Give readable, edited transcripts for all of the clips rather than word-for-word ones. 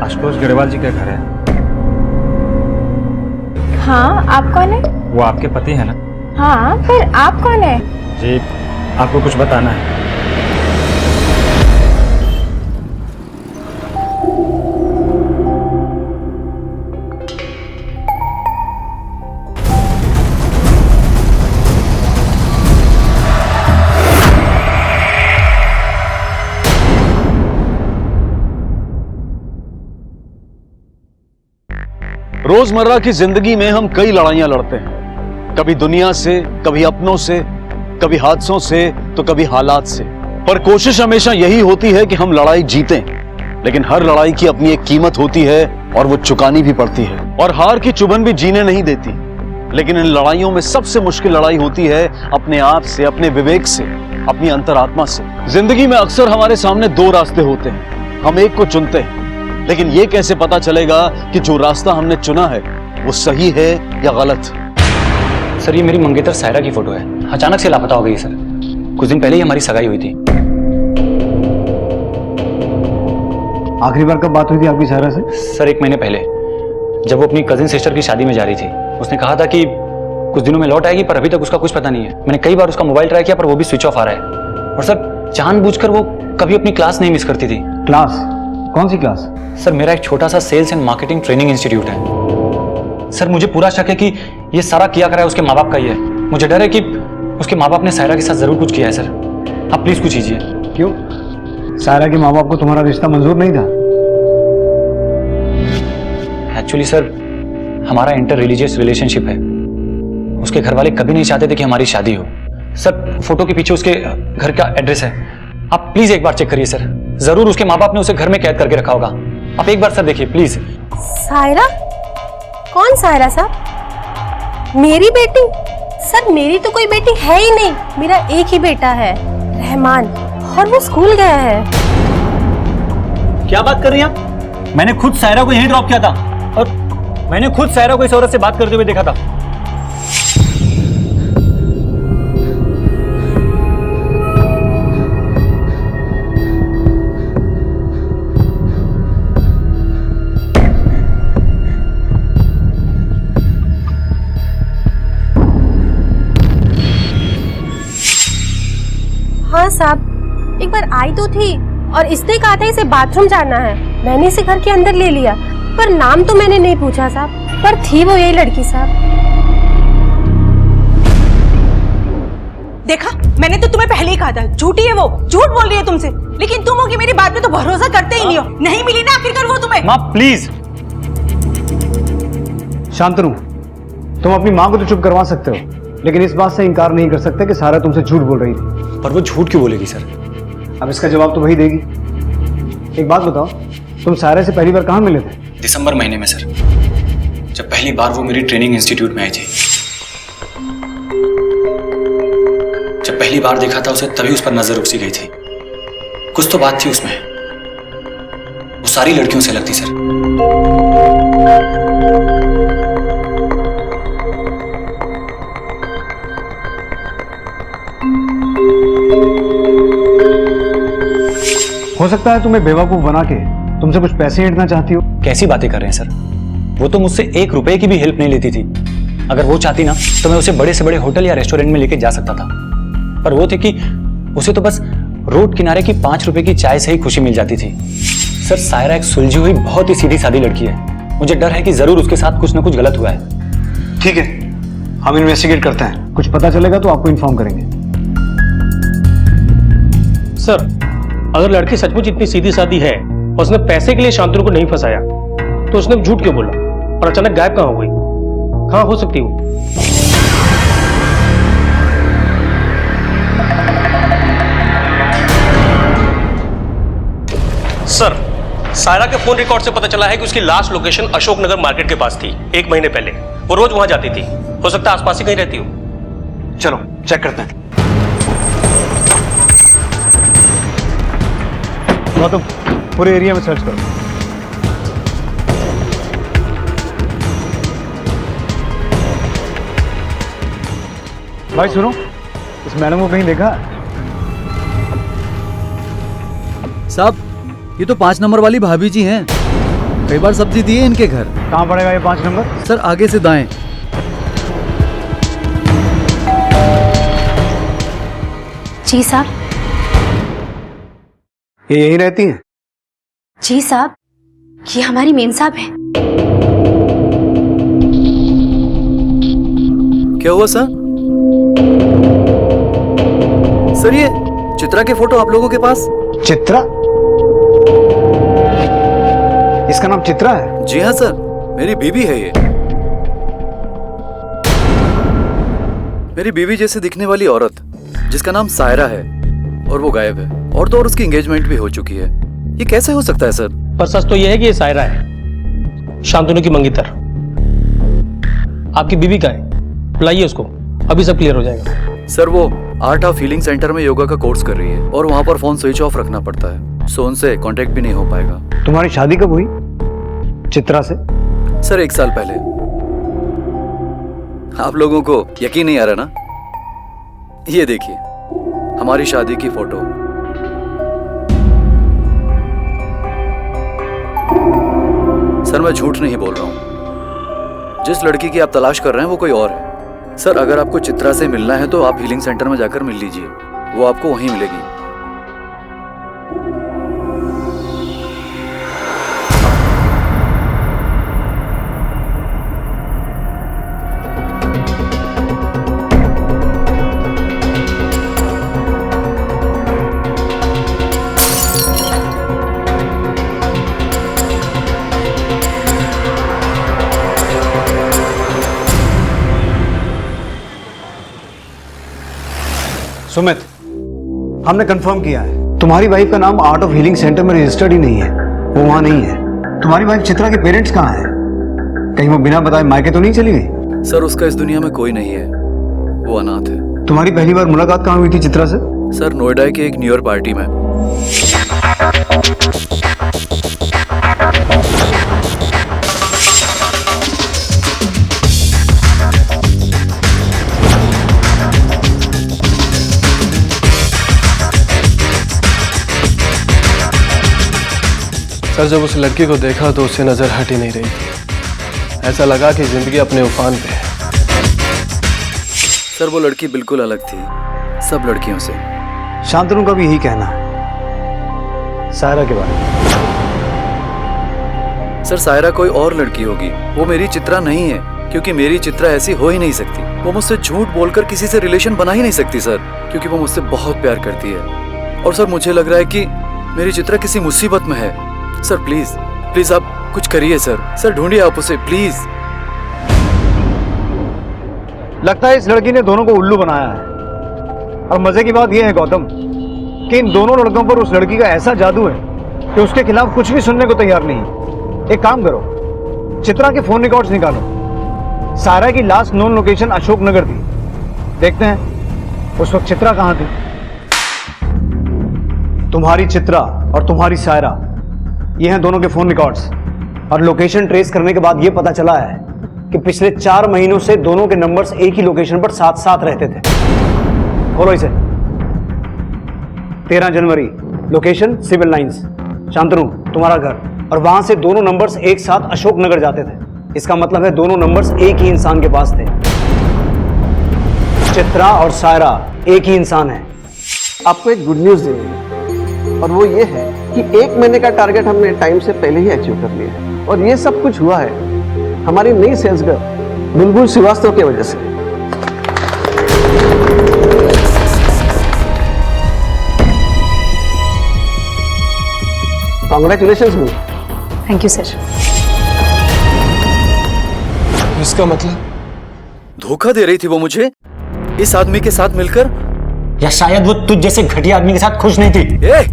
आशुतोष गरेवाल जी का घर है। हाँ, आप कौन है? वो आपके पति है ना? हाँ, पर आप कौन है? जी, आपको कुछ बताना है। रोजमर्रा की जिंदगी में हम कई लड़ाइयां लड़ते हैं, कभी दुनिया से, कभी अपनों से, कभी हादसों से, तो कभी हालात से। पर कोशिश हमेशा यही होती है कि हम लड़ाई जीतें। लेकिन हर लड़ाई की अपनी एक कीमत होती है और वो चुकानी भी पड़ती है। और हार की चुभन भी जीने नहीं देती। लेकिन इन लड़ाइयों में सबसे मुश्किल लड़ाई होती है अपने आप से, अपने विवेक से, अपनी अंतरात्मा से। जिंदगी में अक्सर हमारे सामने दो रास्ते होते हैं, हम एक को चुनते हैं। लेकिन ये कैसे पता चलेगा कि जो रास्ता हमने चुना है वो सही है या गलत? सर, ये मेरी मंगेतर सायरा की फोटो है। अचानक से लापता हो गई सर। कुछ दिन पहले ही हमारी सगाई हुई थी। आखिरी बार कब बात हुई थी आपकी सायरा से? सर, 1 महीने पहले, जब वो अपनी कजिन सिस्टर की शादी में जा रही थी। उसने कहा था कि कुछ दिनों में लौट आएगी, पर अभी तक उसका कुछ पता नहीं है। मैंने कई बार उसका मोबाइल ट्राई किया, पर वो भी स्विच ऑफ आ रहा है। और सर, जानबूझकर वो कभी अपनी क्लास नहीं मिस करती थी। क्लास? कौन सी क्लास? सर, मेरा एक छोटा सा sales and marketing training institute है। सर, मुझे पूरा शक है कि ये सारा किया करा है उसके माँ बाप का ही है। मुझे डर है कि उसके माँ बाप ने सायरा के साथ जरूर कुछ किया है। सर, आप प्लीज कुछ कीजिए। क्यों? सायरा के माँ बाप को तुम्हारा रिश्ता मंजूर नहीं था? एक्चुअली सर, हमारा इंटर रिलीजियस रिलेशनशिप है। उसके घर वाले कभी नहीं चाहते थे कि हमारी शादी हो। सर, फोटो के पीछे उसके घर का एड्रेस है। आप प्लीज एक बार चेक करिए सर। जरूर उसके माँ बाप ने उसे घर में कैद करके रखा होगा। आप एक बार सर देखिए प्लीज। सायरा? कौन सायरा साहब? मेरी बेटी? सर, मेरी तो कोई बेटी है ही नहीं। मेरा एक ही बेटा है, रहमान, और वो स्कूल गया है। क्या बात कर रही हैं आप? मैंने खुद सायरा को यहीं ड्रॉप किया था और मैंने खुद सायरा को इस औरत से बात करते हुए देखा था। हाँ साहब, एक बार आई तो थी और इसने कहा था इसे बाथरूम जाना है। मैंने इसे घर के अंदर ले लिया, पर नाम तो मैंने नहीं पूछा साहब। पर थी वो यही लड़की साहब। देखा, मैंने तो तुम्हें पहले ही कहा था, झूठी है वो, झूठ बोल रही है तुमसे। लेकिन तुम हो कि मेरी बात में तो भरोसा करते ही नहीं हो। नहीं मिली ना आखिरकार वो तुम्हें। माँ प्लीज। शांतनु, तुम अपनी माँ को तो चुप करवा सकते हो, लेकिन इस बात से इनकार नहीं कर सकते कि सायरा तुमसे झूठ बोल रही थी। पर वो झूठ क्यों बोलेगी सर? अब इसका जवाब तो वही देगी। एक बात बताओ, तुम सायरा से पहली बार कहाँ मिले थे? दिसंबर महीने में सर, जब पहली बार वो मेरी ट्रेनिंग इंस्टीट्यूट में आई थी। जब पहली बार देखा था उसे, तभी उस पर नजर उसी गई थी। कुछ तो बात थी उसमें। वो सारी लड़कियों से लगती सर। हो सकता है तुम्हें बेवकूफ बना के तुमसे कुछ पैसे ऐंठना चाहती हो। कैसी बातें कर रहे हैं सर? वो तो मुझसे 1 रुपए की भी हेल्प नहीं लेती थी। अगर वो चाहती ना तो मैं उसे बड़े से बड़े होटल या रेस्टोरेंट में लेके जा सकता था। पर वो थी कि उसे तो बस रोड किनारे की 5 रुपए की चाय से ही खुशी मिल जाती थी। सर, सायरा एक सुलझी हुई बहुत ही सीधी सादी लड़की है। मुझे डर है कि जरूर उसके साथ कुछ ना कुछ गलत हुआ है। ठीक है, हम इन्वेस्टिगेट करते हैं। कुछ पता चलेगा तो आपको इन्फॉर्म करेंगे। सर, अगर लड़की सचमुच इतनी सीधी सादी है और उसने पैसे के लिए शांतनु को नहीं फंसाया, तो उसने झूठ क्यों बोला और अचानक गायब कहाँ हो गई? कहाँ हो सकती वो? सर, सायरा के फोन रिकॉर्ड से पता चला है कि उसकी लास्ट लोकेशन अशोकनगर मार्केट के पास थी 1 महीने पहले। वो रोज वहां जाती थी। हो सकता है आसपास ही कहीं रहती हो। चलो चेक करते हैं। गौतम, पूरे एरिया में सर्च करो। भाई सुनो, इस मैडम को कहीं देखा? साहब, ये तो 5 नंबर वाली भाभी जी हैं। कई बार सब्जी दी है इनके घर। कहाँ पड़ेगा ये 5 नंबर? सर आगे से दाएं। जी साहब। ये यहीं रहती हैं? जी साहब, ये हमारी मेम साहब है। क्या हुआ सर? सर ये चित्रा के फोटो आप लोगों के पास? चित्रा? इसका नाम चित्रा है? जी हाँ सर, मेरी बीवी है ये। मेरी बीवी जैसे दिखने वाली औरत जिसका नाम सायरा है और वो गायब है, और तो और उसकी एंगेजमेंट भी हो चुकी है। ये कैसे हो सकता है सर? पर सच तो यह है कि ये सायरा है, शांतनु की मंगेतर। आपकी बीवी कहाँ है? बुलाइए उसको, अभी सब क्लियर हो जाएगा। सर वो आर्ट ऑफ हीलिंग सेंटर में योगा का कोर्स कर रही है और वहां पर फोन स्विच ऑफ रखना पड़ता है, सो उनसे कांटेक्ट भी नहीं हो पाएगा। तुम्हारी शादी कब हुई चित्रा से? सर 1 साल पहले। आप लोगों को यकीन नहीं आ रहा ना? ये देखिए हमारी शादी की फोटो। सर मैं झूठ नहीं बोल रहा हूं, जिस लड़की की आप तलाश कर रहे हैं वो कोई और है। सर अगर आपको चित्रा से मिलना है तो आप हीलिंग सेंटर में जाकर मिल लीजिए, वो आपको वहीं मिलेगी। सुमित, हमने कंफर्म किया है तुम्हारी वाइफ का नाम आर्ट ऑफ हीलिंग सेंटर में रजिस्टर्ड ही नहीं है, वो वहां नहीं है। तुम्हारी वाइफ चित्रा के पेरेंट्स कहाँ हैं? कहीं वो बिना बताए मायके तो नहीं चली गई? सर उसका इस दुनिया में कोई नहीं है, वो अनाथ है। तुम्हारी पहली बार मुलाकात कहाँ हुई थी चित्रा से? सर नोएडा के एक न्यू ईयर पार्टी में। सर जब उस लड़की को देखा तो उससे नजर हट ही नहीं रही थी, ऐसा लगा कि जिंदगी अपने उफान पे है। सर वो लड़की बिल्कुल अलग थी सब लड़कियों से। शांतनु का भी यही कहना है सायरा के बारे में। सर सायरा कोई और लड़की होगी, वो मेरी चित्रा नहीं है, क्योंकि मेरी चित्रा ऐसी हो ही नहीं सकती। वो मुझसे झूठ बोलकर किसी से रिलेशन बना ही नहीं सकती सर, क्योंकि वो मुझसे बहुत प्यार करती है। और सर मुझे लग रहा है कि मेरी चित्रा किसी मुसीबत में है। सर प्लीज प्लीज आप कुछ करिए सर। सर ढूंढिए आप उसे प्लीज। लगता है इस लड़की ने दोनों को उल्लू बनाया है। और मजे की बात यह है गौतम कि इन दोनों लड़कों पर उस लड़की का ऐसा जादू है कि उसके खिलाफ कुछ भी सुनने को तैयार नहीं। एक काम करो, चित्रा के फोन रिकॉर्ड्स निकालो। सायरा की लास्ट नोन लोकेशन अशोकनगर थी, देखते हैं उस वक्त चित्रा कहां थी। तुम्हारी चित्रा और तुम्हारी सायरा, ये हैं दोनों के फोन रिकॉर्ड्स। और लोकेशन ट्रेस करने के बाद ये पता चला है कि पिछले 4 महीनों से दोनों के नंबर्स एक ही लोकेशन पर साथ साथ रहते थे। खोलो इसे। 13 जनवरी, लोकेशन सिविल लाइंस, शांतनु तुम्हारा घर, और वहां से दोनों नंबर्स एक साथ अशोकनगर जाते थे। इसका मतलब है दोनों नंबर्स एक ही इंसान के पास थे। चित्रा और सायरा एक ही इंसान है। आपको एक गुड न्यूज देनी है, और वो ये है कि 1 महीने का टारगेट हमने टाइम से पहले ही अचीव कर लिया है। और ये सब कुछ हुआ है हमारी नई सेल्स गर्ल बुलबुल श्रीवास्तव की वजह से। Congratulations bull. Thank you sir. इसका मतलब धोखा दे रही थी वो मुझे इस आदमी के साथ मिलकर, या शायद वो तुझ जैसे घटिया आदमी के साथ खुश नहीं थी। ए,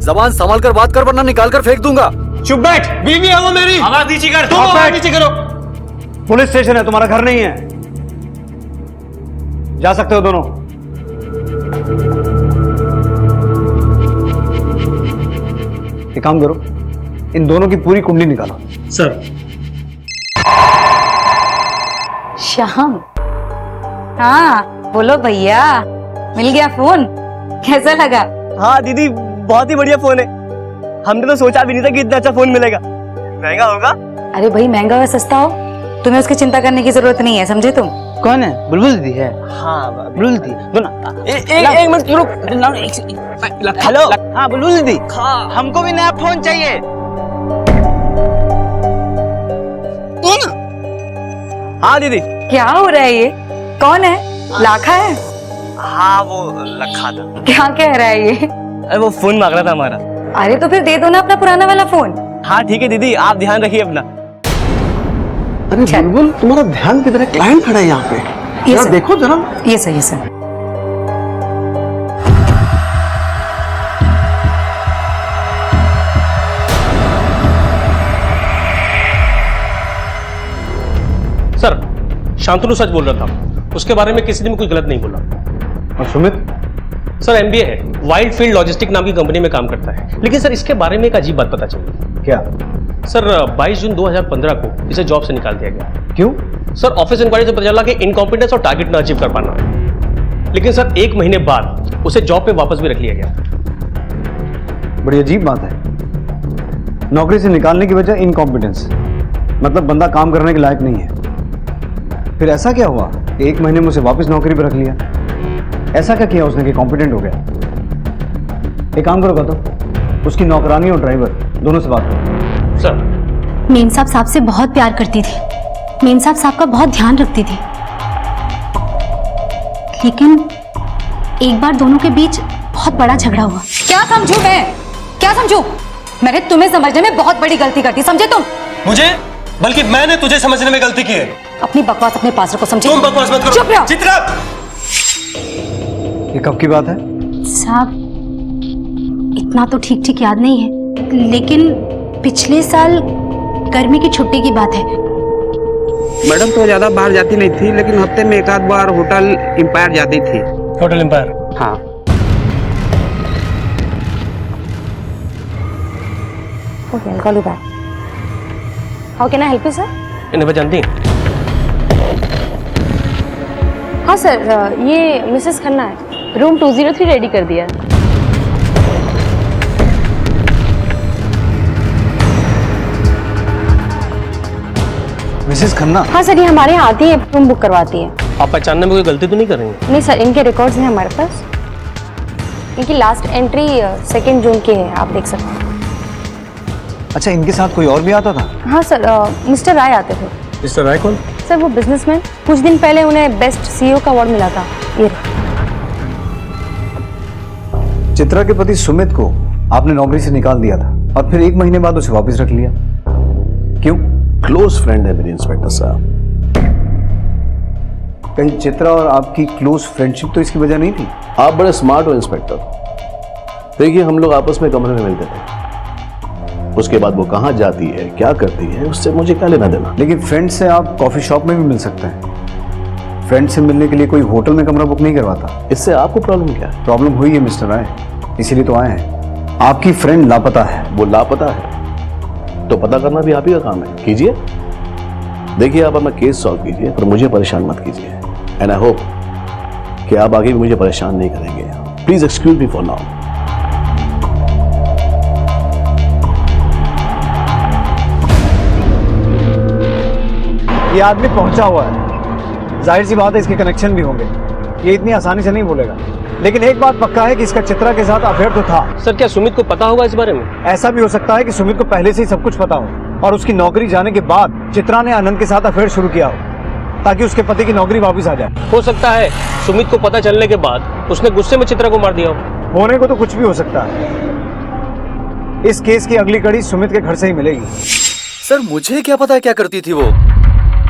जबान संभाल कर बात कर वरना निकाल कर फेंक दूंगा। चुप बैठ। बीवी है वो मेरी। आवाज नीचे कर। तुम आवाज नीचे करो। पुलिस स्टेशन है, तुम्हारा घर नहीं है। जा सकते हो दोनों। एक काम करो, इन दोनों की पूरी कुंडली निकालो। सर श्याम, हाँ बोलो भैया, मिल गया फोन, कैसा लगा? हाँ दीदी, बहुत ही बढ़िया फोन है। हमने तो सोचा भी नहीं था कि इतना अच्छा फोन मिलेगा। महंगा होगा? अरे भाई महंगा हो या सस्ता हो, तुम्हें उसकी चिंता करने की जरूरत नहीं है, समझे तुम? कौन है? बुलबुल दीदी है। हाँ बुलबुल दीदी एक मिनट रुक। हेलो। हाँ बुलबुल दीदी, हमको भी नया फोन चाहिए। हाँ दीदी। क्या हो रहा है ये? कौन है? लाखा है? हाँ वो लखा था। क्या कह रहा है ये? अरे वो फोन मांग रहा था हमारा। अरे तो फिर दे दो ना अपना पुराना वाला फोन। हाँ ठीक है दीदी, आप ध्यान रखिए अपना। अरे बुलबुल, तुम्हारा ध्यान किधर है? क्लाइंट खड़ा है यहाँ पे, जरा देखो जरा। ये सही सर। सर शांतनु सच बोल रहा था, उसके बारे में किसी ने भी कुछ गलत नहीं बोला। और सुमित? सर एमबीए है, वाइल्ड फील्ड लॉजिस्टिक नाम की कंपनी में काम करता है। लेकिन सर इसके बारे में एक अजीब बात पता चली। क्या? सर 22 जून 2015 को इसे जॉब से निकाल दिया गया। क्यों? सर ऑफिस इंक्वायरी से पता चला कि इनकॉम्पिटेंस और टारगेट न अचीव कर पाना। लेकिन सर 1 महीने बाद उसे जॉब पे वापस भी रख लिया गया। बड़ी अजीब बात है। नौकरी से निकालने की वजह इनकॉम्पिटेंस, मतलब बंदा काम करने के लायक नहीं है। फिर ऐसा क्या हुआ 1 महीने में उसे वापस नौकरी पर रख लिया? ऐसा क्या किया उसने कि कॉम्पिटेंट हो गया? एक काम करो गौतम, उसकी नौकरानी और ड्राइवर दोनों से बात करो। सर मेन साहब से बहुत प्यार करती थी, मेन साहब का बहुत ध्यान रखती थी, लेकिन एक बार दोनों के बीच बहुत बड़ा झगड़ा हुआ। क्या समझू मैं? क्या समझू? मैंने तुम्हें समझने में बहुत बड़ी गलती कर दी, समझे तुम? मुझे? बल्कि मैंने तुझे समझने में गलती की है। अपनी बकवास अपने पास रखो, समझे? तुम बकवास मत करो। चुप रहो। चित्रा! ये कब की बात है? साहब इतना तो ठीक ठीक याद नहीं है, लेकिन पिछले साल गर्मी की छुट्टी की बात है। मैडम तो ज्यादा बाहर जाती नहीं थी, लेकिन हफ्ते में एक आध बार होटल एम्पायर जाती थी। Hotel empire? हाँ। Okay, I'll call you back. How can I help you, sir? इन्हें जानती हैं? हाँ सर, ये मिसेस खन्ना है, रूम 203 रेडी कर दिया है। मिसेस खन्ना? हाँ सर, ये हमारे यहाँ आती है, रूम बुक करवाती है। आप पहचानने में कोई गलती तो नहीं कर रही हैं? नहीं सर, इनके रिकॉर्ड्स हैं हमारे पास। इनकी लास्ट एंट्री 2 जून की है, आप देख सकते हैं। अच्छा, इनके साथ कोई और भी आता था? हाँ सर, मिस्टर राय आते थे। मिस्टर राय कौन? सर वो बिजनेसमैन, कुछ दिन पहले उन्हें बेस्ट सीईओ का अवार्ड मिला था। ये चित्रा के पति सुमित को आपने नौकरी से निकाल दिया था और फिर 1 महीने बाद उसे वापस रख लिया, क्यों? क्लोज फ्रेंड है मेरे इंस्पेक्टर साहब। कहीं चित्रा और आपकी क्लोज फ्रेंडशिप तो इसकी वजह नहीं थी? आप बड़े स्मार्ट हो इंस्पेक्टर। देखिए, हम लोग आपस में कमरे में मिलते थे, उसके बाद वो कहाँ जाती है, क्या करती है, उससे मुझे क्या लेना देना। लेकिन फ्रेंड से आप कॉफी शॉप में भी मिल सकते हैं। फ्रेंड से मिलने के लिए कोई होटल में कमरा बुक नहीं करवाता। इससे आपको प्रॉब्लम क्या है? प्रॉब्लम हुई है मिस्टर राय, इसीलिए तो आए हैं। आपकी फ्रेंड लापता है। वो लापता है तो पता करना भी आप ही का काम है, कीजिए। देखिए, आप अपना केस सॉल्व कीजिए, पर मुझे परेशान मत कीजिए। एंड आई होप कि आप आगे भी मुझे परेशान नहीं करेंगे। Please excuse me for now. ये आदमी पहुंचा हुआ है, जाहिर सी बात है इसके कनेक्शन भी होंगे, ये इतनी आसानी से नहीं बोलेगा। लेकिन एक बात पक्का है कि इसका चित्रा के साथ अफेयर तो था। सर क्या सुमित को पता होगा इस बारे में? ऐसा भी हो सकता है कि सुमित को पहले से ही सब कुछ पता हो और उसकी नौकरी जाने के बाद चित्रा ने आनंद के साथ अफेयर शुरू किया हो ताकि उसके पति की नौकरी वापस आ जाए। हो सकता है सुमित को पता चलने के बाद उसने गुस्से में चित्रा को मार दिया हो। होने को तो कुछ भी हो सकता है। इस केस की अगली कड़ी सुमित के घर से ही मिलेगी। सर मुझे क्या पता है क्या करती थी वो,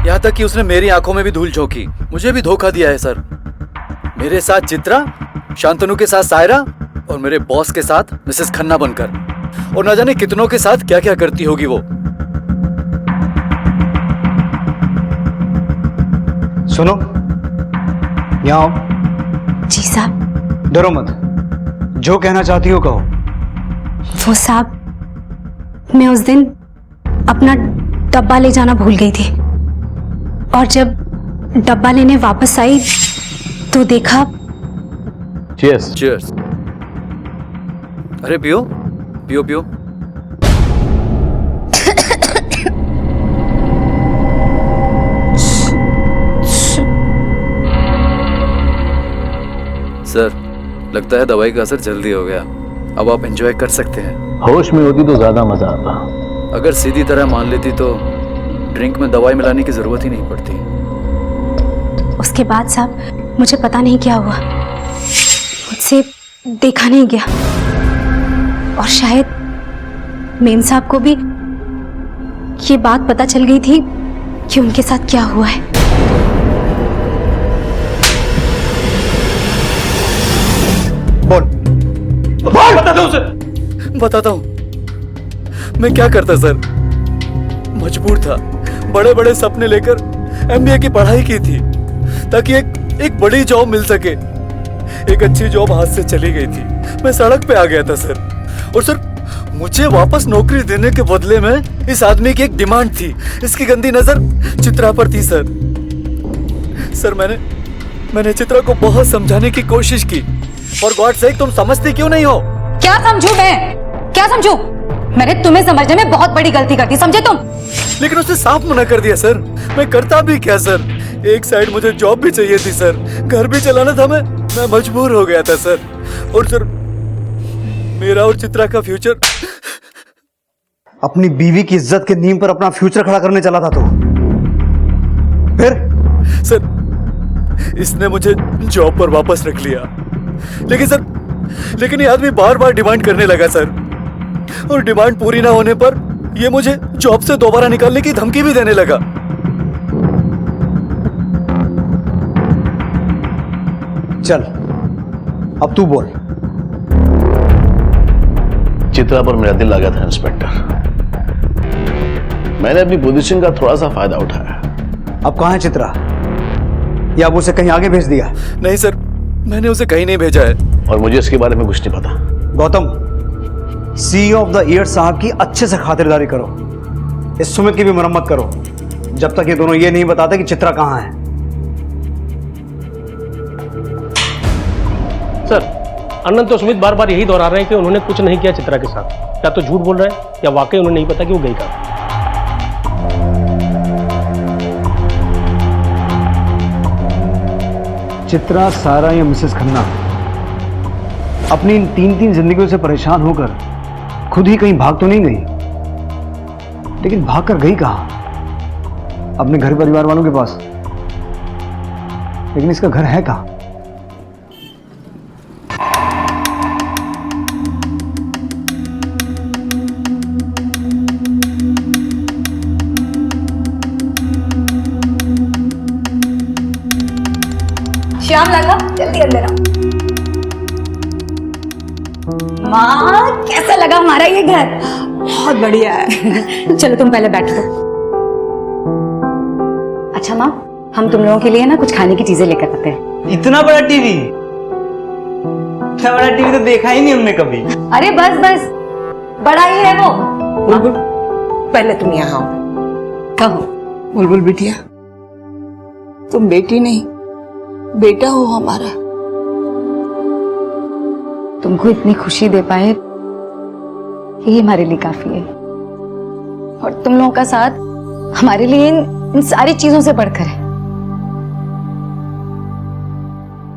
यहाँ तक कि उसने मेरी आंखों में भी धूल झोंकी, मुझे भी धोखा दिया है सर। मेरे साथ चित्रा, शांतनु के साथ सायरा और मेरे बॉस के साथ मिसेस खन्ना बनकर, और न जाने कितनों के साथ क्या क्या करती होगी वो। सुनो, यहाँ आओ। जी साहब। डरो मत, जो कहना चाहती हो कहो। वो साहब, मैं उस दिन अपना डब्बा ले जाना भूल गई थी और जब डब्बा लेने वापस आई तो देखा। चीयर्स। चीयर्स। अरे पियो पियो पियो। सर, लगता है दवाई का असर जल्दी हो गया। अब आप एंजॉय कर सकते हैं। होश में होती तो ज्यादा मजा आता। अगर सीधी तरह मान लेती तो ड्रिंक में दवाई मिलाने की जरूरत ही नहीं पड़ती। उसके बाद साहब मुझे पता नहीं क्या हुआ, मुझसे देखा नहीं गया और शायद मेम साहब को भी ये बात पता चल गई थी कि उनके साथ क्या हुआ है। बोल बता दो उसे। बताता हूँ मैं क्या करता सर। मजबूर था, बड़े बड़े सपने लेकर एमबीए की पढ़ाई की थी ताकि एक बड़ी जॉब मिल सके। एक अच्छी जॉब हाथ से चली गई थी, मैं सड़क पे आ गया था सर। और सर मुझे वापस नौकरी देने के बदले में इस आदमी की एक डिमांड थी। इसकी गंदी नजर चित्रा पर थी सर। सर मैंने चित्रा को बहुत समझाने की कोशिश की। फॉर गॉड सेक तुम समझती क्यों नहीं हो? क्या समझू मैं, क्या समझू? मैंने तुम्हें समझने में बहुत बड़ी गलती कर दी, समझे तुम? लेकिन उसने साफ मना कर दिया सर। मैं करता भी क्या सर? एक साइड मुझे जॉब भी चाहिए थी सर, घर भी चलाना था। मैं मजबूर हो गया था सर। और सर मेरा और चित्रा का फ्यूचर। अपनी बीवी की इज्जत के नींव पर अपना फ्यूचर खड़ा करने चला था तो फिर? सर इसने मुझे जॉब पर वापस रख लिया, लेकिन ये आदमी बार बार डिमांड करने लगा सर। और डिमांड पूरी ना होने पर ये मुझे जॉब से दोबारा निकालने की धमकी भी देने लगा। चल अब तू बोल। चित्रा पर मेरा दिल आ गया था इंस्पेक्टर। मैंने अपनी पोजीशन का थोड़ा सा फायदा उठाया। अब कहां है चित्रा? या अब उसे कहीं आगे भेज दिया? नहीं सर, मैंने उसे कहीं नहीं भेजा है। और मुझे इसके बारे में कुछ नहीं पता। Gautam, CEO of the year साहब की अच्छे से खातिरदारी करो। इस सुमित की भी मरम्मत करो जब तक ये दोनों ये नहीं बताते कि चित्रा कहां है। सर अनंत और सुमित बार बार यही दोहरा रहे हैं कि उन्होंने कुछ नहीं किया चित्रा के साथ। क्या तो झूठ बोल रहे हैं या वाकई उन्हें नहीं पता कि वो गई कहाँ? चित्रा, सारा या मिसेस खन्ना अपनी इन तीन जिंदगियों से परेशान होकर खुद ही कहीं भाग तो नहीं गई, लेकिन भाग कर गई कहां? अपने घर परिवार वालों के पास। लेकिन इसका घर है कहां? श्याम लाला जल्दी अंदर आओ। माँ कैसा लगा हमारा ये घर? बहुत बढ़िया है। चलो तुम पहले बैठो। अच्छा माँ, हम तुम लोगों के लिए ना कुछ खाने की चीजें लेकर आते हैं। इतना बड़ा टीवी? इतना बड़ा टीवी तो देखा ही नहीं हमने कभी। अरे बस बस, बड़ा ही है वो। बुलबुल पहले तुम यहाँ आओ। कहो। बुलबुल बिटिया, तुम बेटी नहीं बेटा हो हमारा। तुमको इतनी खुशी दे पाए यही हमारे लिए काफी है। और तुम लोगों का साथ हमारे लिए इन सारी चीजों से बढ़कर है।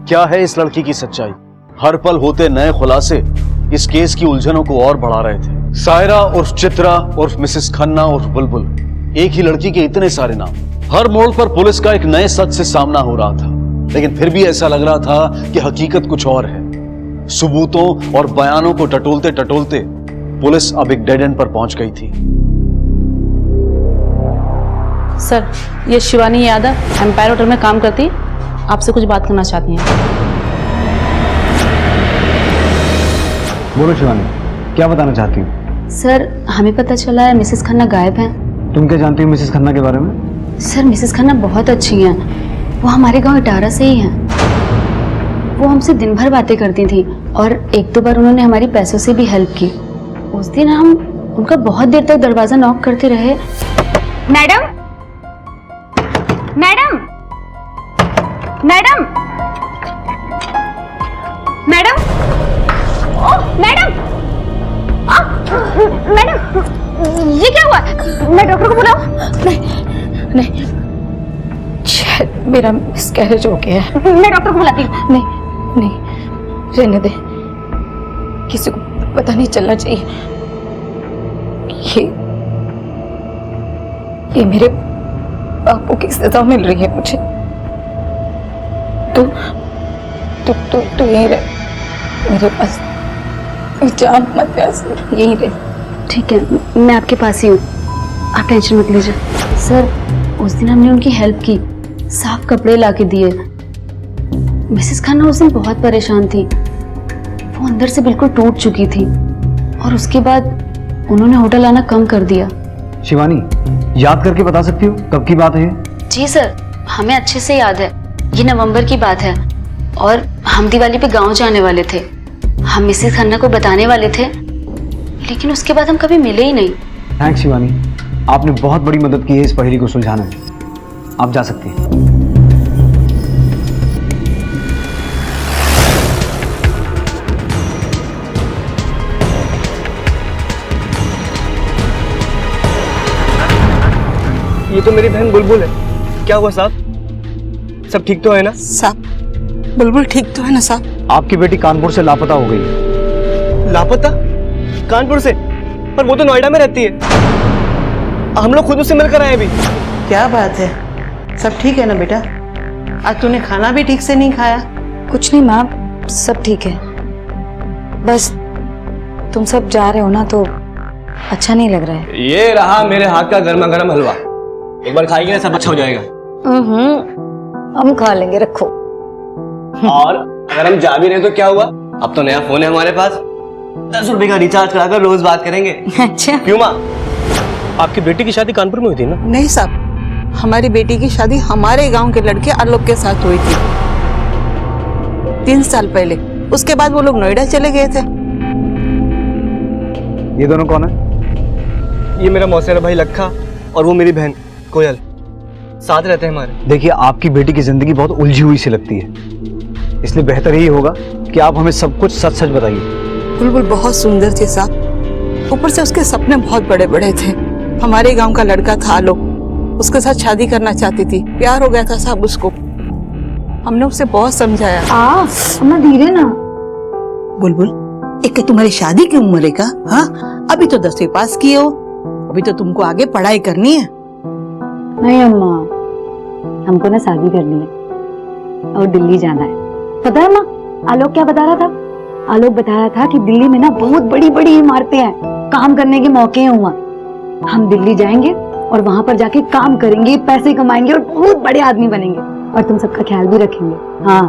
क्या है इस लड़की की सच्चाई? हर पल होते नए खुलासे इस केस की उलझनों को और बढ़ा रहे थे। सायरा उर्फ चित्रा उर्फ मिसेस खन्ना उर्फ बुलबुल, एक ही लड़की के इतने सारे नाम। हर मोड़ पर पुलिस का एक नए सच से सामना हो रहा था, लेकिन फिर भी ऐसा लग रहा था कि हकीकत कुछ और है। सबूतों और बयानों को टटोलते टटोलते पुलिस अब एक डेड एंड पर पहुंच गई थी। सर, ये शिवानी यादव एम्पायर होटल में काम करती, आपसे कुछ बात करना चाहती हैं। बोलो शिवानी, क्या बताना चाहती हो? सर, हमें पता चला है मिसेस खन्ना गायब हैं। तुम क्या जानती हो मिसेस खन्ना के बारे में? सर, मिसेस खन्ना बहुत अच्छी हैं। वो हमारे गांव इटारा से ही हैं। वो हमसे दिन भर बातें करती थी और एक दो बार उन्होंने हमारी पैसों से भी हेल्प की। उस दिन हम उनका बहुत देर तक दरवाजा नॉक करते रहे। मैडम, मैडम, मैडम, मैडम, ओह मैडम, मैडम, ये क्या हुआ? मैं डॉक्टर को बुलाऊं? नहीं, नहीं, शायद मेरा मिसकैरेज हो गया है। मैं डॉक्टर को बुलाती हूँ। नहीं, नहीं, रहने दे, किसी को पता नहीं चलना चाहिए। ये मेरे पापों की सजा मिल रही है मुझे। तू यहीं रह मेरे पास, जान मत ऐसे, यहीं रह। ठीक है, मैं आपके पास ही हूँ, आप टेंशन मत लीजिए। सर, उस दिन हमने उनकी हेल्प की, साफ कपड़े ला के दिए। मिसेस खन्ना उस दिन बहुत परेशान थी, वो अंदर से बिल्कुल टूट चुकी थी, और उसके बाद उन्होंने होटल आना कम कर दिया। शिवानी, याद करके बता सकती हो कब की बात है ये? जी सर, हमें अच्छे से याद है, ये नवंबर की बात है, और हम दिवाली पे गांव जाने वाले थे। हम मिसेस खन्ना को बताने वाले थे, लेकिन उसके बाद हम कभी मिले ही नहीं। थैंक्स शिवानी, आपने बहुत बड़ी मदद की है इस पहेली को सुलझाने में। आप जा सकती हैं। ये तो मेरी बहन बुलबुल है। क्या हुआ साहब, सब ठीक तो है ना? साहब, बुलबुल ठीक तो है ना साहब? आपकी बेटी कानपुर से लापता हो गई है। लापता? कानपुर से? पर वो तो नोएडा में रहती है, हम लोग खुद उससे मिलकर आए अभी। क्या बात है, सब ठीक है ना बेटा? आज तूने खाना भी ठीक से नहीं खाया? कुछ नहीं माँ, सब ठीक है, बस तुम सब जा रहे हो ना तो अच्छा नहीं लग रहा है। ये रहा मेरे हाथ का गर्मा गर्म हलवा, एक बार खाएंगे ना सब अच्छा हो जाएगा। हम खा लेंगे, रखो। और अगर हम जा भी रहे तो क्या हुआ, अब तो नया फोन है हमारे पास, 10 रुपए का रिचार्ज कराकर रोज बात करेंगे। अच्छा, क्यों माँ? आपकी बेटी की शादी कानपुर में हुई थी ना? नहीं साहब, हमारी बेटी की शादी हमारे गांव के लड़के आलोक के साथ हुई थी 3 साल पहले। उसके बाद वो लोग नोएडा चले गए थे। ये दोनों कौन है? ये मेरा मौसेरा भाई लखा और वो मेरी बहन कोयल, साथ रहते हैं हमारे। देखिए, आपकी बेटी की जिंदगी बहुत उलझी हुई सी लगती है, इसलिए बेहतर यही होगा कि आप हमें सब कुछ सच सच बताइए। बुलबुल बहुत सुंदर थी साहब, ऊपर से उसके सपने बहुत बड़े बड़े थे। हमारे गांव का लड़का था आलोक, उसके साथ शादी करना चाहती थी, प्यार हो गया था साहब उसको। हमने उसे बहुत समझाया। धीरे ना। बुलबुल, एक तुम्हारी शादी की उम्र है का? हाँ, अभी तो 10वीं पास किए हो, अभी तो तुमको आगे पढ़ाई करनी है। नहीं अम्मा, हमको ना शादी करनी है और दिल्ली जाना है। पता है माँ, आलोक क्या बता रहा था? आलोक बता रहा था कि दिल्ली में ना बहुत बड़ी बड़ी इमारतें हैं, काम करने के मौके हैं वहाँ। हम दिल्ली जाएंगे और वहाँ पर जाके काम करेंगे, पैसे कमाएंगे और बहुत बड़े आदमी बनेंगे, और तुम सबका ख्याल भी रखेंगे। हाँ,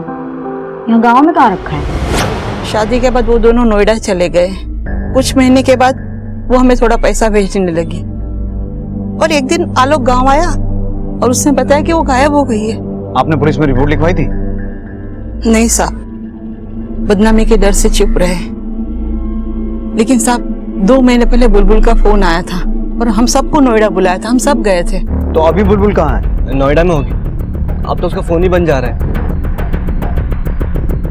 यहाँ गाँव में कहाँ रखा है। शादी के बाद वो दोनों नोएडा चले गए। कुछ महीने के बाद वो हमें थोड़ा पैसा भेजने लगी, और एक दिन आलोक गांव आया और उसने बताया कि वो गायब हो गई है। आपने पुलिस में रिपोर्ट लिखवाई थी? नहीं साहब, बदनामी के डर से चुप रहे। लेकिन साहब, 2 महीने पहले बुलबुल का फोन आया था और हम सबको नोएडा बुलाया था, हम सब गए थे। तो अभी बुलबुल कहाँ है? नोएडा में होगी, अब तो उसका फोन ही बन जा रहा है।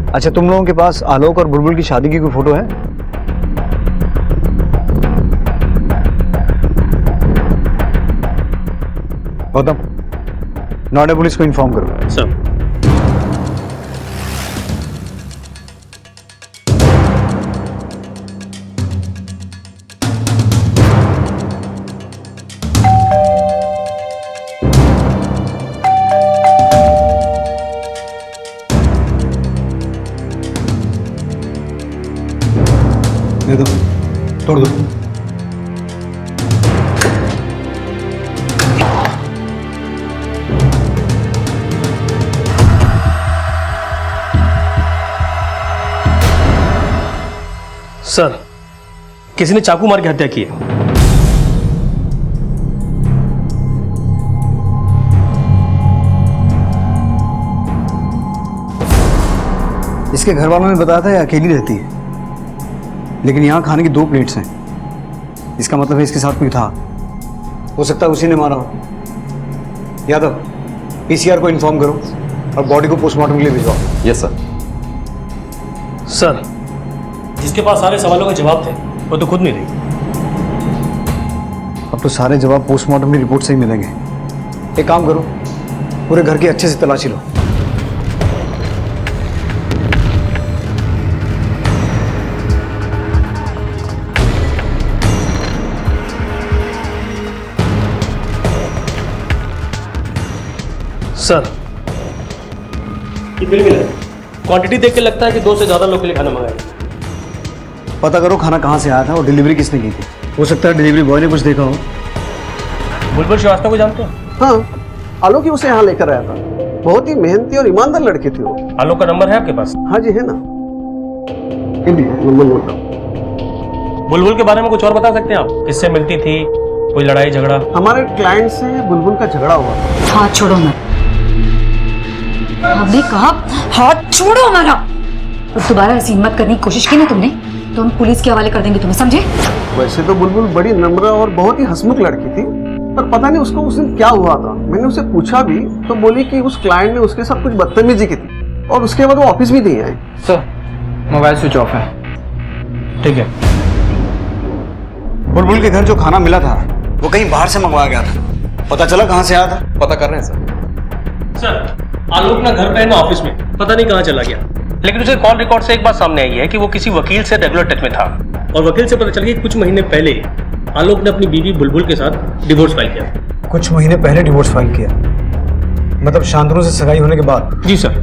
अच्छा, तुम लोगों के पास आलोक और बुलबुल की शादी की कोई फोटो है? गौतम, नोएडा पुलिस को इन्फॉर्म करो। सर। दे दो, तोड़ दो। सर, किसी ने चाकू मार के हत्या की है। इसके घर वालों ने बताया था ये अकेली रहती है, लेकिन यहाँ खाने की 2 प्लेट्स हैं। इसका मतलब है इसके साथ कोई था, हो सकता है उसी ने मारा हो। यादव, पीसीआर को इन्फॉर्म करो और बॉडी को पोस्टमार्टम के लिए भिजवाओ। Yes sir. सर, जिसके पास सारे सवालों के जवाब थे वो तो खुद नहीं रही। अब तो सारे जवाब पोस्टमार्टम की रिपोर्ट से ही मिलेंगे। एक काम करो, पूरे घर की अच्छे से तलाशी लो। सर कितने मिला? क्वांटिटी देख के लगता है कि 2 से ज्यादा लोग के लिए खाना मंगाया। पता करो खाना कहाँ से आया था और डिलीवरी किसने की थी। हो सकता है डिलीवरी बॉय ने कुछ देखा हो। बुलबुल श्रीवास्तव को जानते हो? हाँ, आलोक ही उसे यहाँ लेकर आया था। बहुत ही मेहनती और ईमानदार लड़की थी वो। आलोक का नंबर है आपके पास? हाँ जी है ना, नंबर नोट करो। बुलबुल के बारे में कुछ और बता सकते हैं आप? किससे मिलती थी, कोई लड़ाई झगड़ा? हमारे क्लाइंट से बुलबुल का झगड़ा हुआ। हाथ छोड़ो मत, हमने कहा हाथ छोड़ो हमारा। और दोबारा ऐसी हिम्मत करने की कोशिश की ना तुमने तो हम पुलिस के हवाले कर देंगे तुम्हें, समझे? वैसे तो बुलबुल बड़ी नम्र और बहुत ही हंसमुख लड़की थी, पर पता नहीं उसको उस दिन क्या हुआ था। मैंने उसे पूछा भी तो बोली कि उस क्लाइंट ने उसके साथ कुछ बदतमीजी की थी और उसके बाद वो ऑफिस भी नहीं आई। सर मोबाइल स्विच ऑफ है। ठीक है। बुलबुल के घर जो खाना मिला था वो कहीं बाहर से मंगवाया गया था। पता चला कहाँ से आया था? पता कर रहे हैं सर। सर आलोक ना घर पे है ना ऑफिस में, पता नहीं कहाँ चला गया। लेकिन उसे कॉल रिकॉर्ड से एक बात सामने आई है कि वो किसी वकील से रेगुलर टच में था और वकील से पता चला कि कुछ महीने पहले आलोक ने अपनी बीवी बुलबुल के साथ डिवोर्स फाइल किया। कुछ महीने पहले डिवोर्स फाइल किया, मतलब शांतनु से सगाई होने के बाद? जी सर।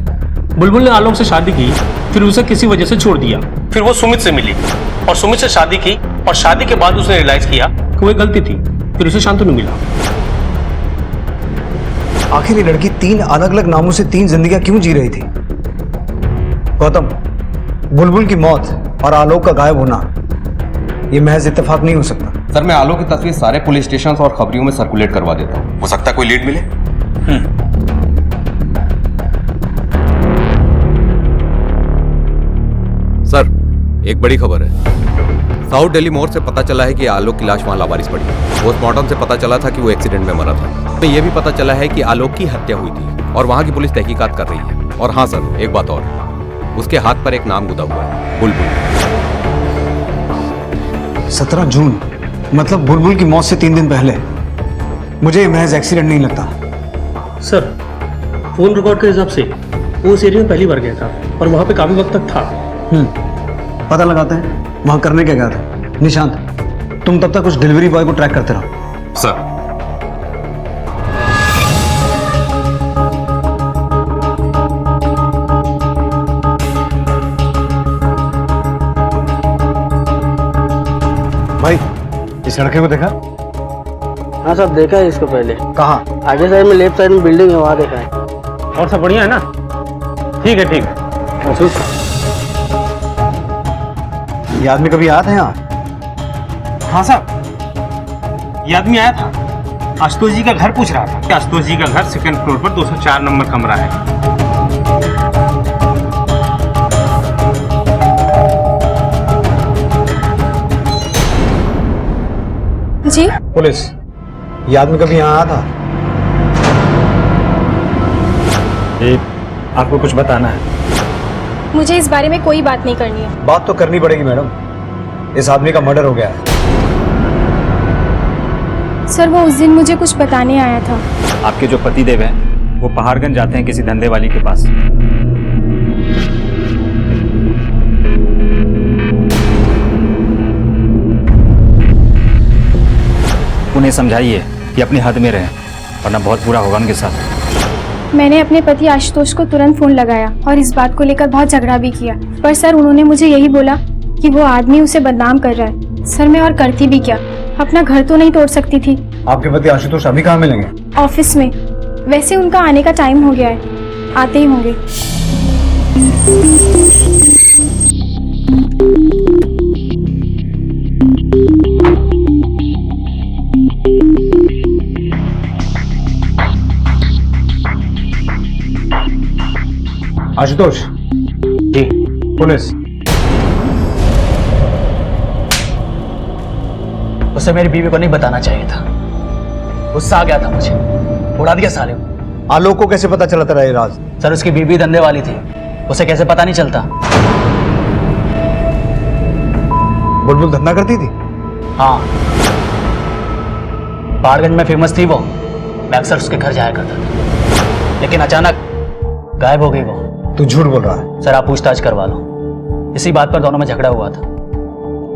बुलबुल ने आलोक से शादी की, फिर उसे किसी वजह से छोड़ दिया। फिर वो सुमित से मिली और सुमित से शादी की और शादी के बाद उसने रियलाइज किया कि वो गलती थी, फिर उसे शांतनु मिला। आखिर ये लड़की 3 अलग अलग नामों से 3 जिंदगियां क्यों जी रही थी? गौतम, बुलबुल की मौत और आलोक का गायब होना ये महज इत्तेफाक नहीं हो सकता। सर मैं आलोक की तस्वीर सारे पुलिस स्टेशन और खबरियों में सर्कुलेट करवा देता हूँ, हो सकता है कोई लीड मिले। सर एक बड़ी खबर है। साउथ दिल्ली मोड़ से पता चला है कि आलोक की लाश वहां लावारिस पड़ी है। पोस्टमार्टम से पता चला था कि वो एक्सीडेंट में मरा था। तो ये भी पता चला है कि आलोक की हत्या हुई थी और वहां की पुलिस तहकीकात कर रही है। और हाँ सर, एक बात और, उसके हाथ पर एक नाम गुदा हुआ है, बुलबुल। 17 जून, मतलब बुलबुल की मौत से 3 दिन पहले। मुझे महज एक्सीडेंट नहीं लगता। सर फोन रिकॉर्ड के हिसाब से वो उस एरिया में पहली बार गया था और वहां पे काफी वक्त तक था। पता लगाते हैं वहां करने क्या गया था। निशांत, तुम तब तक कुछ डिलीवरी बॉय को ट्रैक करते रहो। सर भाई, इस लड़के को देखा? हाँ सर देखा है इसको पहले। कहाँ? आगे साइड में लेफ्ट साइड में बिल्डिंग है, वहाँ देखा है। और सब बढ़िया है ना? ठीक है ठीक है। ये आदमी कभी आया था यहाँ? हाँ साहब, ये आदमी आया था। आशुतोष जी का घर पूछ रहा था। आशुतोष जी का घर 2nd फ्लोर पर 204 नंबर कमरा है। जी पुलिस, ये आदमी कभी यहाँ आया था? आपको कुछ बताना है? मुझे इस बारे में कोई बात नहीं करनी है। बात तो करनी पड़ेगी मैडम, इस आदमी का मर्डर हो गया है। सर वो उस दिन मुझे कुछ बताने आया था। आपके जो पतिदेव हैं वो पहाड़गंज जाते हैं किसी धंधे वाली के पास। उन्हें समझाइए कि अपनी हद में रहें, वरना बहुत बुरा होगा उनके साथ। मैंने अपने पति आशुतोष को तुरंत फोन लगाया और इस बात को लेकर बहुत झगड़ा भी किया, पर सर उन्होंने मुझे यही बोला कि वो आदमी उसे बदनाम कर रहा है। सर मैं और करती भी क्या, अपना घर तो नहीं तोड़ सकती थी। आपके पति आशुतोष अभी कहाँ मिलेंगे? ऑफिस में। वैसे उनका आने का टाइम हो गया है, आते ही होंगे। आशुतोष जी पुलिस। उसे मेरी बीवी को नहीं बताना चाहिए था, गुस्सा आ गया था मुझे, उड़ा दिया साले को। आलोक को कैसे पता चला तेरा ये राज? सर उसकी बीवी धंधे वाली थी, उसे कैसे पता नहीं चलता? बुलबुल धंधा करती थी? हाँ, पहाड़गंज में फेमस थी वो, मैं अक्सर उसके घर जाया करता था, लेकिन अचानक गायब हो गई वो। तू झूठ बोल रहा है। सर आप पूछताछ करवा लो, इसी बात पर दोनों में झगड़ा हुआ था,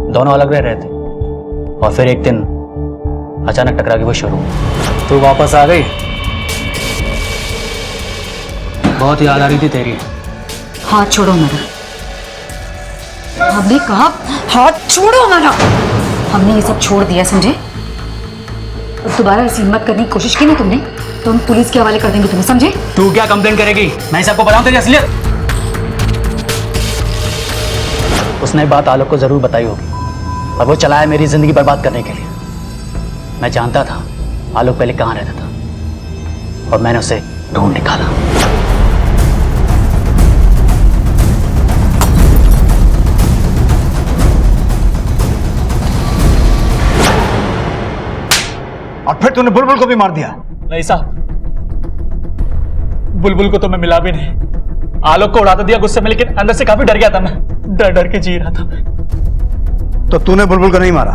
दोनों अलग रह रहे थे और फिर एक दिन अचानक टकरा के वो शुरू हुई। तू वापस आ गई? बहुत याद आ रही थी तेरी। हाथ छोड़ो मेरा। हमने कहा हाथ छोड़ो हमारा। हमने ये सब छोड़ दिया, समझे? अब दोबारा ऐसी हिम्मत करने की कोशिश की ना तुमने तो हम पुलिस के हवाले कर देंगे तुम्हें, समझे? तू क्या कंप्लेंट करेगी? मैं सबको बताऊं तेरी असलियत। उसने बात आलोक को जरूर बताई होगी और वो चला है मेरी जिंदगी बर्बाद करने के लिए। मैं जानता था आलोक पहले कहाँ रहता था और मैंने उसे ढूंढ निकाला। और फिर तूने बुलबुल को भी मार दिया? नहीं साहब, बुलबुल को तो मैं मिला भी नहीं। आलोक को उड़ा तो दिया गुस्से में, लेकिन अंदर से काफी डर गया था मैं। डर डर के जी रहा था मैं। तो तूने बुलबुल को नहीं मारा?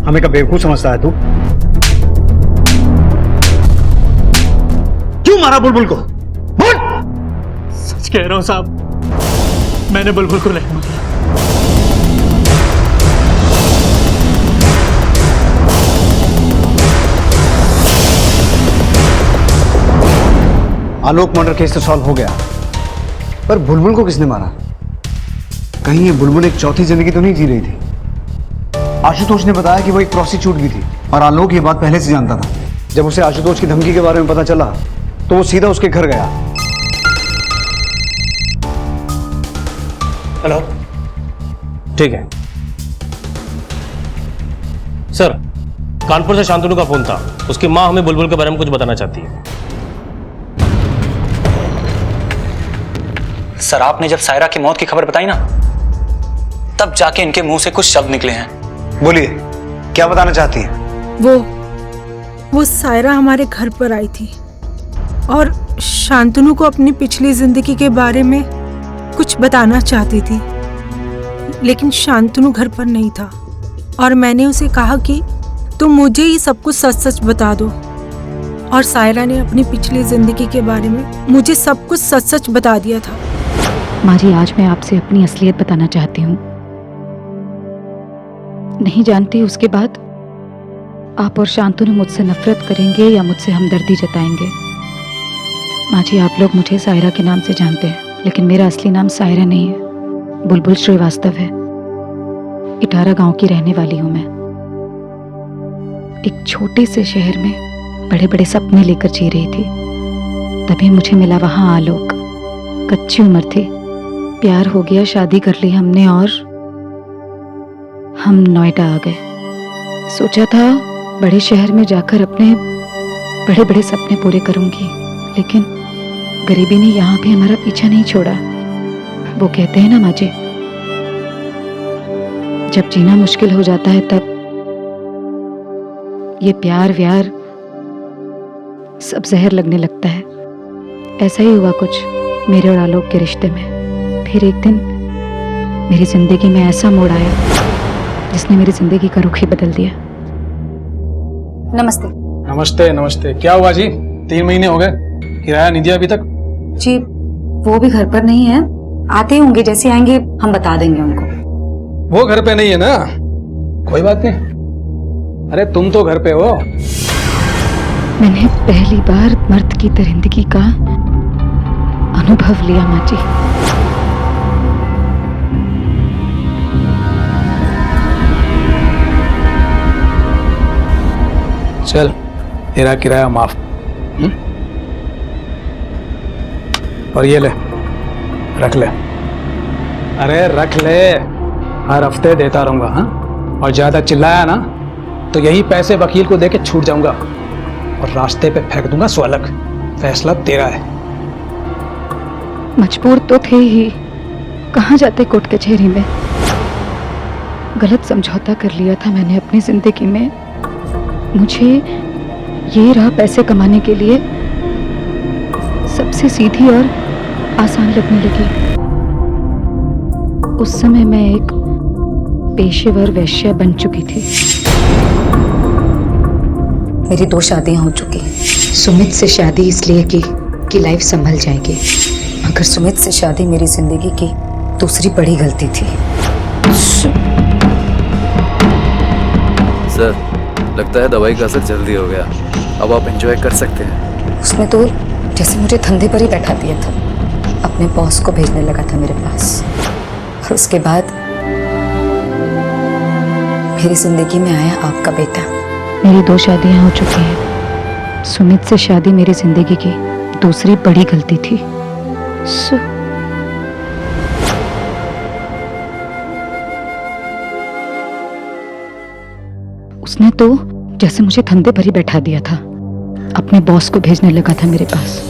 हमें क्या बेवकूफ समझता है तू? क्यों मारा बुलबुल को? बोल! सच कह रहा हूं साहब, मैंने बुलबुल को नहीं मारा। आलोक मर्डर केस तो सॉल्व हो गया, पर बुलबुल को किसने मारा? कहीं ये बुलबुल एक चौथी जिंदगी तो नहीं जी रही थी? आशुतोष ने बताया कि वो एक प्रोस्टिट्यूट भी थी और आलोक ये बात पहले से जानता था। जब उसे आशुतोष की धमकी के बारे में पता चला तो वो सीधा उसके घर गया। हेलो, ठीक है सर। कानपुर से शांतनु का फोन था। उसकी माँ हमें बुलबुल के बारे में कुछ बताना चाहती है। सर, आपने जब सायरा की मौत की खबर बताई ना, तब जाके इनके मुंह से कुछ शब्द निकले हैं। बोलिए, क्या बताना चाहती हैं? वो सायरा हमारे घर पर आई थी और शांतनु को अपनी पिछली जिंदगी के बारे में कुछ बताना चाहती थी, लेकिन शांतनु घर पर नहीं था और मैंने उसे कहा कि तुम मुझे ही सब कुछ सच सच बता दो। और सायरा ने अपनी पिछली जिंदगी के बारे में मुझे सब कुछ सच सच बता दिया था। माँ जी, आज मैं आपसे अपनी असलियत बताना चाहती हूँ। नहीं जानती उसके बाद आप और शांतनु मुझसे नफरत करेंगे या मुझसे हमदर्दी जताएंगे। माँ जी, आप लोग मुझे सायरा के नाम से जानते हैं, लेकिन मेरा असली नाम सायरा नहीं है, बुलबुल श्रीवास्तव है। इटारा गांव की रहने वाली हूँ मैं। एक छोटे से शहर में बड़े बड़े सपने लेकर जी रही थी, तभी मुझे मिला वहां आलोक। कच्ची उम्र थी, प्यार हो गया, शादी कर ली हमने और हम नोएडा आ गए। सोचा था बड़े शहर में जाकर अपने बड़े बड़े सपने पूरे करूंगी, लेकिन गरीबी ने यहाँ भी हमारा पीछा नहीं छोड़ा। वो कहते हैं ना माँ जी, जब जीना मुश्किल हो जाता है तब ये प्यार व्यार सब जहर लगने लगता है। ऐसा ही हुआ कुछ मेरे और आलोक के रिश्ते में। फिर एक दिन मेरी जिंदगी में ऐसा मोड़ आया जिसने मेरी जिंदगी का रुख ही बदल दिया। नमस्ते। नमस्ते नमस्ते। क्या हुआ जी? 3 महीने हो गए, किराया नहीं दिया अभी तक? जी वो भी घर पर नहीं है, आते होंगे, जैसे आएंगे हम बता देंगे उनको। वो घर पे नहीं है ना? कोई बात नहीं। अरे तुम तो घर पे हो। मैंने पहली बार मर्द की दरिंदगी का अनुभव लिया माँ जी। चल, तेरा किराया माफ। और ये ले, रख ले। अरे रख ले, हर हफ्ते देता रहूंगा। हाँ, और ज्यादा चिल्लाया ना तो यही पैसे वकील को देके छूट जाऊंगा और रास्ते पे फेंक दूंगा स्वलग। फैसला तेरा है। मजबूर तो थे ही, कहाँ जाते कोर्ट कचहरी में। गलत समझौता कर लिया था मैंने अपनी जिंदगी में। मुझे ये राह पैसे कमाने के लिए सबसे सीधी और आसान लगने लगी। उस समय मैं एक पेशेवर वेश्या बन चुकी थी। मेरी 2 शादियां हो चुकी। सुमित से शादी इसलिए की कि लाइफ संभल जाएगी, मगर सुमित से शादी मेरी जिंदगी की दूसरी बड़ी गलती थी। सर, लगता है दवाई का असर जल्दी हो गया। अब आप एंजॉय कर सकते हैं। उसने तो जैसे मुझे धंधे पर ही बैठा दिया था, अपने बॉस को भेजने लगा था मेरे पास। और उसके बाद मेरी जिंदगी में आया आपका बेटा। मेरी 2 शादियां हो चुकी हैं। सुमित से शादी मेरी जिंदगी की दूसरी बड़ी गलती थी। उसने तो जैसे मुझे धंधे पर ही बैठा दिया था, अपने बॉस को भेजने लगा था मेरे पास।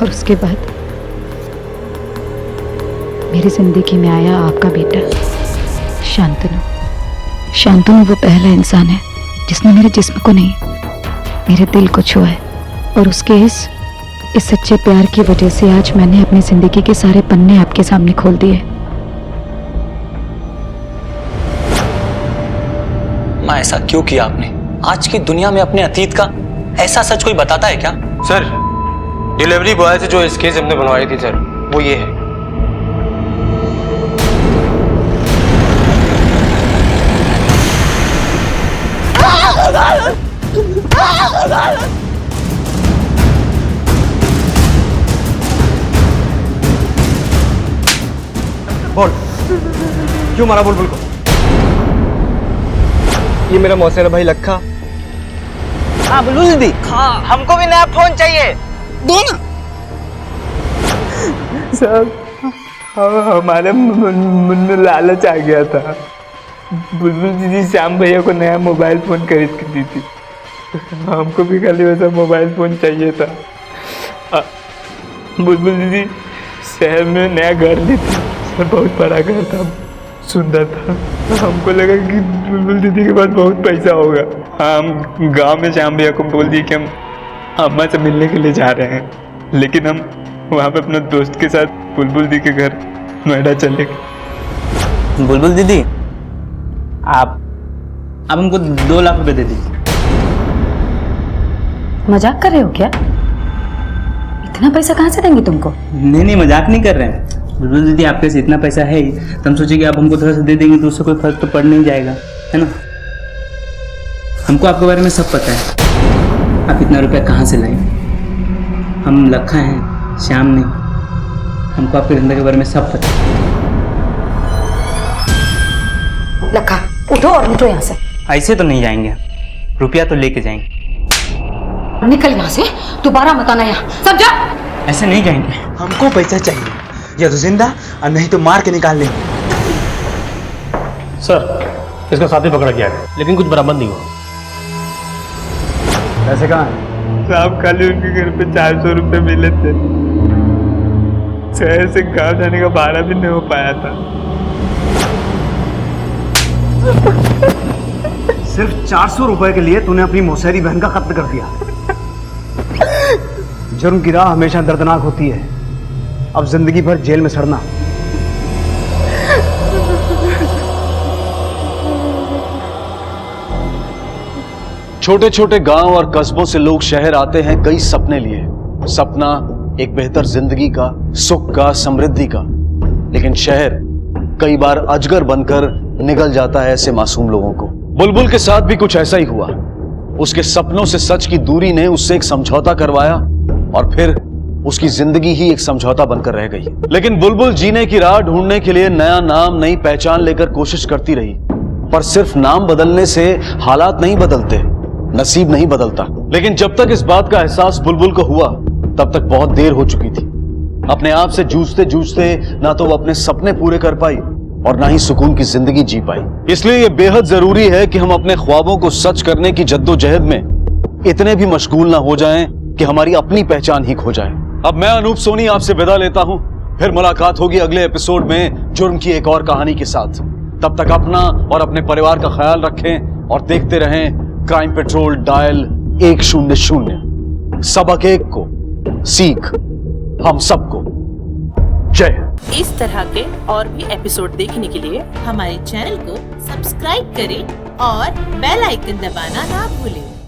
और उसके बाद मेरी जिंदगी में आया आपका बेटा शांतनु। शांतनु वो पहला इंसान है जिसने मेरे जिस्म को नहीं, मेरे दिल को छुआ है। और उसके इस सच्चे प्यार की वजह से आज मैंने अपनी जिंदगी के सारे पन्ने आपके सामने खोल दिए। माँ, ऐसा क्यों किया आपने? आज की दुनिया में अपने अतीत का ऐसा सच कोई बताता है क्या? सर, डिलीवरी बॉय से जो स्केच हमने बनवाई थी सर, वो ये है। बोल, क्यों मारा बुलबुल को? ये मेरा मौसेरा भाई लक्खा। हाँ बुलबुल दीदी, हाँ हमको भी नया फोन चाहिए, दो ना। सब हमारे मन में लालच आ गया था। बुलबुल दीदी श्याम भैया को नया मोबाइल फोन खरीद के दी थी, हमको भी खाली वैसा मोबाइल फोन चाहिए था। बुलबुल दीदी शहर में नया घर ली थी, बहुत बड़ा घर था, सुंदर था। हमको लगा कि बुलबुल दीदी के पास बहुत पैसा होगा। हम गांव में श्याम भैया को बोल दिए कि हम अम्मा से मिलने के लिए जा रहे हैं, लेकिन हम वहाँ पे अपने दोस्त के साथ बुलबुल दी के घर नोएडा चले गए। बुलबुल दीदी, आप हमको 2 लाख रुपए दे दीजिए। मजाक कर रहे हो क्या? इतना पैसा कहाँ से देंगे तुमको? नहीं, मजाक नहीं कर रहे हैं। बुलबुल दीदी, आपके पास इतना पैसा है ही, तो हम सोचे कि आप हमको थोड़ा सा दे देंगे तो उससे कोई फर्क तो पड़ नहीं जाएगा, है ना? हमको आपके बारे में सब पता है, आप इतना रुपया कहाँ से लाए। हम लखा हैं, श्याम नहीं। हमको आपके धंधे के बारे में सब पता है। लखा, उठो और उठो यहाँ से। ऐसे तो नहीं जाएंगे, रुपया तो लेके जाएंगे। निकल यहाँ से, दोबारा मत आना यहाँ, समझा? ऐसे नहीं जाएंगे। हमको पैसा चाहिए, या तो जिंदा और नहीं तो मार के निकाल लेंगे। सर, इसका साथी पकड़ा गया है, लेकिन कुछ बरामद नहीं हुआ। पैसे कहाँ हैं? साहब, खाली उनके घर पे 400 रुपए मिले थे। शहर से गांव जाने का भाड़ा भी नहीं हो पाया था। सिर्फ 400 रुपए के लिए तूने अपनी मौसेरी बहन का कत्ल कर दिया। जुर्म की राह हमेशा दर्दनाक होती है, अब जिंदगी भर जेल में सड़ना। छोटे छोटे गांव और कस्बों से लोग शहर आते हैं कई सपने लिए। सपना एक बेहतर जिंदगी का, सुख का, समृद्धि का। लेकिन शहर कई बार अजगर बनकर निगल जाता है ऐसे मासूम लोगों को। बुलबुल के साथ भी कुछ ऐसा ही हुआ। उसके सपनों से सच की दूरी ने उससे एक समझौता करवाया और फिर उसकी जिंदगी ही एक समझौता बनकर रह गई। लेकिन बुलबुल जीने की राह ढूंढने के लिए नया नाम, नई पहचान लेकर कोशिश करती रही। पर सिर्फ नाम बदलने से हालात नहीं बदलते, नसीब नहीं बदलता। लेकिन जब तक इस बात का एहसास बुलबुल को हुआ, तब तक बहुत देर हो चुकी थी। अपने आप से जूझते जूझते ना तो वो अपने सपने पूरे कर पाई और ना ही सुकून की जिंदगी जी पाई। इसलिए यह बेहद जरूरी है कि हम अपने ख्वाबों को सच करने की जद्दोजहद में इतने भी मशगूल ना हो जाएं कि हमारी अपनी पहचान ही खो जाए। अब मैं अनूप सोनी आपसे विदा लेता हूं, फिर मुलाकात होगी अगले एपिसोड में जुर्म की एक और कहानी के साथ। तब तक अपना और अपने परिवार का ख्याल रखें और देखते रहें क्राइम पेट्रोल डायल 100। सबक एक को, सीख हम सबको। जय। इस तरह के और भी एपिसोड देखने के लिए हमारे चैनल को सब्सक्राइब करें और बेल आइकन दबाना ना भूलें।